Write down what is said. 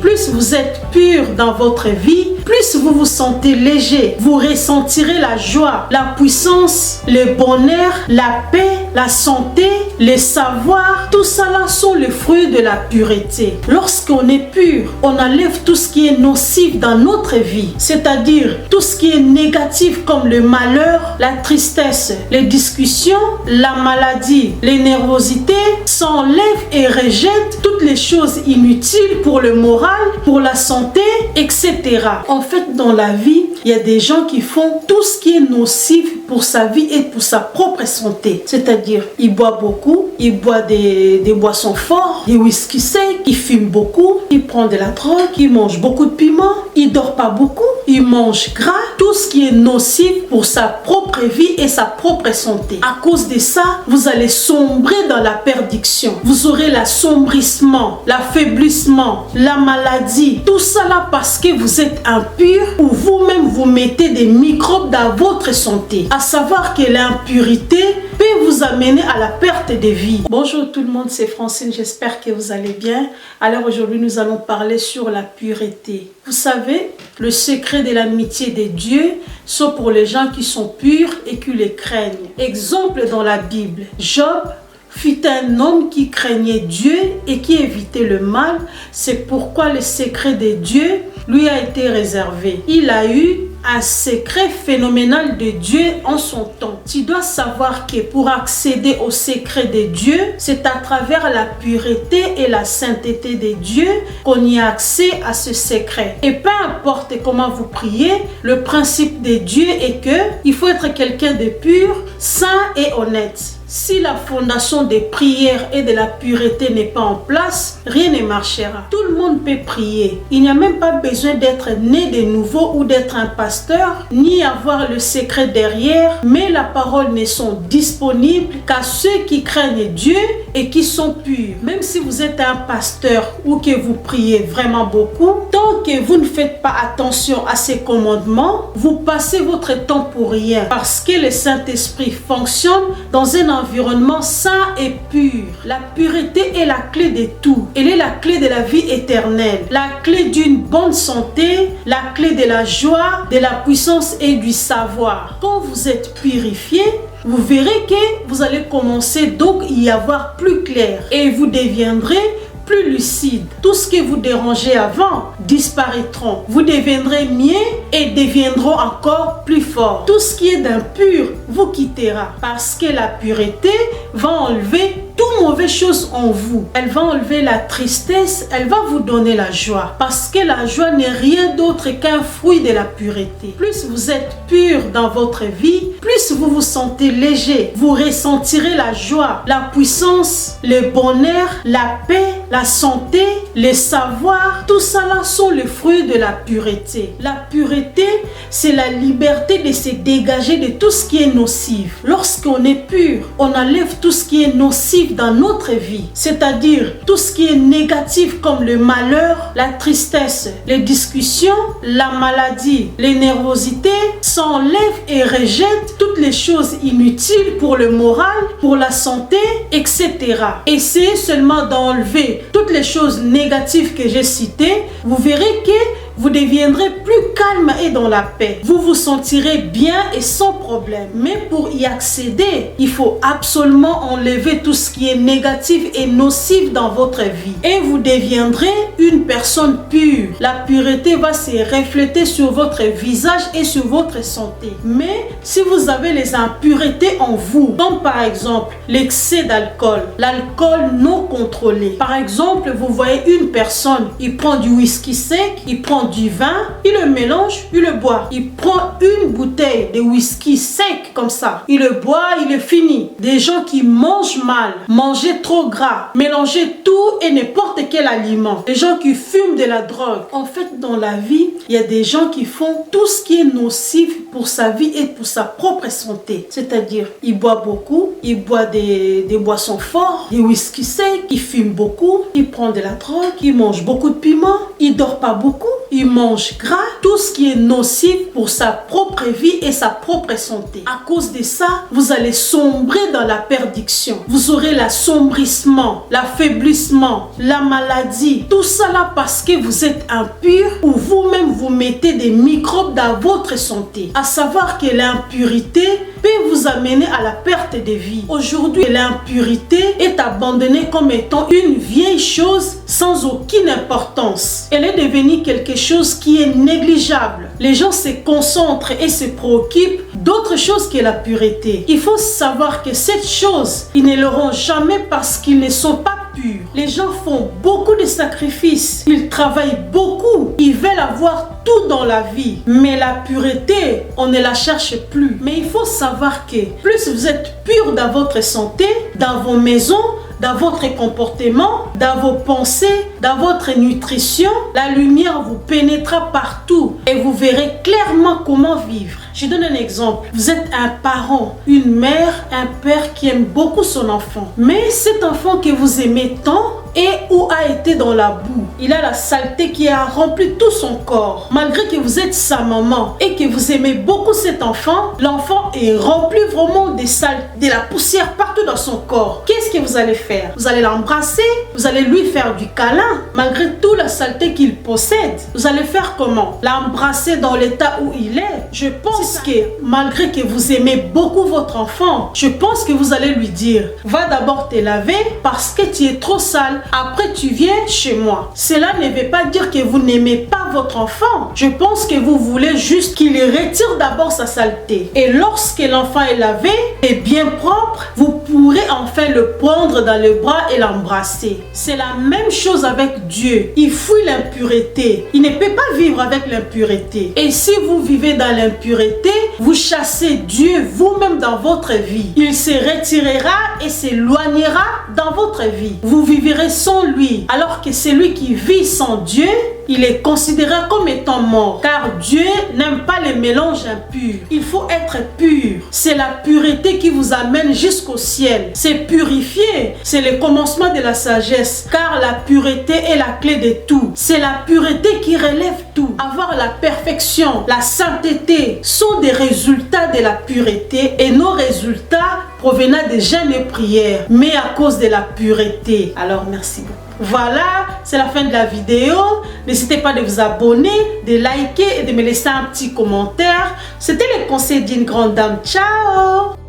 plus vous êtes pur dans votre vie, plus vous vous sentez léger. Vous ressentirez la joie, la puissance, le bonheur, la paix, la santé, le savoir. Tout ça là sont les fruits de la pureté. Lorsqu'on est pur, on enlève tout ce qui est nocif dans notre vie, c'est-à-dire tout ce qui est négatif comme le malheur, la tristesse, les discussions, la maladie, les nervosités, s'enlève et rejette toutes les choses inutiles pour le moral, pour la santé, etc. En fait, dans la vie, il y a des gens qui font tout ce qui est nocif pour sa vie et pour sa propre santé. C'est-à-dire, ils boivent beaucoup, ils boivent des boissons fortes, des whisky secs, ils fument beaucoup, ils prennent de la drogue, ils mangent beaucoup de piment, ils dorment pas beaucoup, ils mangent gras, tout ce qui est nocif pour sa propre vie et sa propre santé. À cause de ça, vous allez sombrer dans la perdition. Vous aurez l'assombrissement, l'affaiblissement, la maladie. Tout ça là parce que vous êtes impur ou vous-même vous mettez des microbes dans votre santé. À savoir que l'impurité peut vous amener à la perte de vie. Bonjour tout le monde, c'est Francine, j'espère que vous allez bien. Alors aujourd'hui nous allons parler sur la pureté. Vous savez, le secret de l'amitié de Dieu, c'est pour les gens qui sont purs et qui les craignent. Exemple dans la Bible, Job fut un homme qui craignait Dieu et qui évitait le mal. C'est pourquoi le secret de Dieu lui a été réservé. Il a eu un secret phénoménal de Dieu en son temps. Tu dois savoir que pour accéder au secret de Dieu, c'est à travers la pureté et la sainteté de Dieu qu'on y a accès à ce secret. Et peu importe comment vous priez, le principe de Dieu est que il faut être quelqu'un de pur, saint et honnête. Si la fondation des prières et de la pureté n'est pas en place, rien ne marchera. Tout le monde peut prier. Il n'y a même pas besoin d'être né de nouveau ou d'être un pasteur, ni avoir le secret derrière, mais la parole ne sont disponibles qu'à ceux qui craignent Dieu et qui sont purs. Même si vous êtes un pasteur ou que vous priez vraiment beaucoup, tant que vous ne faites pas attention à ces commandements, vous passez votre temps pour rien parce que le Saint-Esprit fonctionne dans un environnement sain et pur. La pureté est la clé de tout. Elle est la clé de la vie éternelle, la clé d'une bonne santé, la clé de la joie, de la puissance et du savoir. Quand vous êtes purifié, vous verrez que vous allez commencer donc à y avoir plus clair et vous deviendrez plus lucide. Tout ce que vous dérangez avant disparaîtront. Vous deviendrez mieux et deviendront encore plus fort. Tout ce qui est d'impur vous quittera parce que la pureté va enlever toute mauvaise chose en vous. Elle va enlever la tristesse, elle va vous donner la joie. Parce que la joie n'est rien d'autre qu'un fruit de la pureté. Plus vous êtes pur dans votre vie, plus vous vous sentez léger. Vous ressentirez la joie, la puissance, le bonheur, la paix, la santé, le savoir. Tout ça là sont les fruits de la pureté. La pureté, c'est la liberté de se dégager de tout ce qui est nocif. Lorsqu'on est pur, on enlève tout ce qui est nocif dans notre vie, c'est-à-dire tout ce qui est négatif comme le malheur, la tristesse, les discussions, la maladie, les nervosités, s'enlève et rejette toutes les choses inutiles pour le moral, pour la santé, etc. Essayez seulement d'enlever toutes les choses négatives que j'ai citées, vous verrez que vous deviendrez plus calme et dans la paix. Vous vous sentirez bien et sans problème. Mais pour y accéder, il faut absolument enlever tout ce qui est négatif et nocif dans votre vie. Et vous deviendrez une personne pure. La pureté va se refléter sur votre visage et sur votre santé. Mais si vous avez les impuretés en vous, comme par exemple l'excès d'alcool, l'alcool non contrôlé. Par exemple, vous voyez une personne, il prend du whisky sec, il prend du vin, il le mélange, il le boit. Il prend une bouteille de whisky sec comme ça, il le boit, il le finit. Des gens qui mangent mal, manger trop gras, mélanger tout et n'importe quel aliment. Des gens qui fument de la drogue. En fait, dans la vie, il y a des gens qui font tout ce qui est nocif pour sa vie et pour sa propre santé. C'est-à-dire, ils boivent beaucoup, ils boivent des boissons fortes, des whisky secs, ils fument beaucoup, ils prennent de la drogue, ils mangent beaucoup de piment, ils dorment pas beaucoup, il mange gras, tout ce qui est nocif pour sa propre vie et sa propre santé. À cause de ça, vous allez sombrer dans la perdition. Vous aurez l'assombrissement, l'affaiblissement, la maladie. Tout ça là parce que vous êtes impur ou vous-même vous mettez des microbes dans votre santé. À savoir que l'impurité peut vous amener à la perte de vie. Aujourd'hui, l'impurité est abandonnée comme étant une vieille chose sans aucune importance. Elle est devenue quelque chose qui est négligeable. Les gens se concentrent et se préoccupent d'autre chose que la pureté. Il faut savoir que cette chose, ils ne l'auront jamais parce qu'ils ne sont pas purs. Les gens font beaucoup de sacrifices. Ils travaillent beaucoup. Ils veulent avoir tout dans la vie. Mais la pureté, on ne la cherche plus. Mais il faut savoir que plus vous êtes pur dans votre santé, dans vos maisons, dans votre comportement, dans vos pensées, dans votre nutrition, la lumière vous pénétrera partout et vous verrez clairement comment vivre. Je donne un exemple. Vous êtes un parent, une mère, un père qui aime beaucoup son enfant. Mais cet enfant que vous aimez tant et ou a été dans la boue. Il a la saleté qui a rempli tout son corps. Malgré que vous êtes sa maman et que vous aimez beaucoup cet enfant, l'enfant est rempli vraiment de la poussière partout dans son corps. Qu'est-ce que vous allez faire? Vous allez l'embrasser, vous allez lui faire du câlin, malgré toute la saleté qu'il possède. Vous allez faire comment? L'embrasser dans l'état où il est? Je pense que malgré que vous aimez beaucoup votre enfant, je pense que vous allez lui dire, va d'abord te laver parce que tu es trop sale. Après, tu viens chez moi. Cela ne veut pas dire que vous n'aimez pas votre enfant. Je pense que vous voulez juste qu'il retire d'abord sa saleté. Et lorsque l'enfant est lavé et bien propre, vous pourrez enfin le prendre dans les bras et l'embrasser. C'est la même chose avec Dieu. Il fuit l'impureté. Il ne peut pas vivre avec l'impureté. Et si vous vivez dans l'impureté, vous chassez Dieu vous-même dans votre vie. Il se retirera et s'éloignera dans votre vie. Vous vivrez sans lui, alors que celui qui vit sans Dieu, il est considéré comme étant mort, car Dieu n'aime pas les mélanges impurs. Il faut être pur. C'est la pureté qui vous amène jusqu'au ciel. C'est purifier. C'est le commencement de la sagesse, car la pureté est la clé de tout. C'est la pureté qui relève tout. Avoir la perfection, la sainteté sont des résultats de la pureté et nos résultats provenant des jeûnes et prières, mais à cause de la pureté. Alors merci beaucoup. Voilà, c'est la fin de la vidéo. N'hésitez pas de vous abonner, de liker et de me laisser un petit commentaire. C'était les conseils d'une grande dame. Ciao!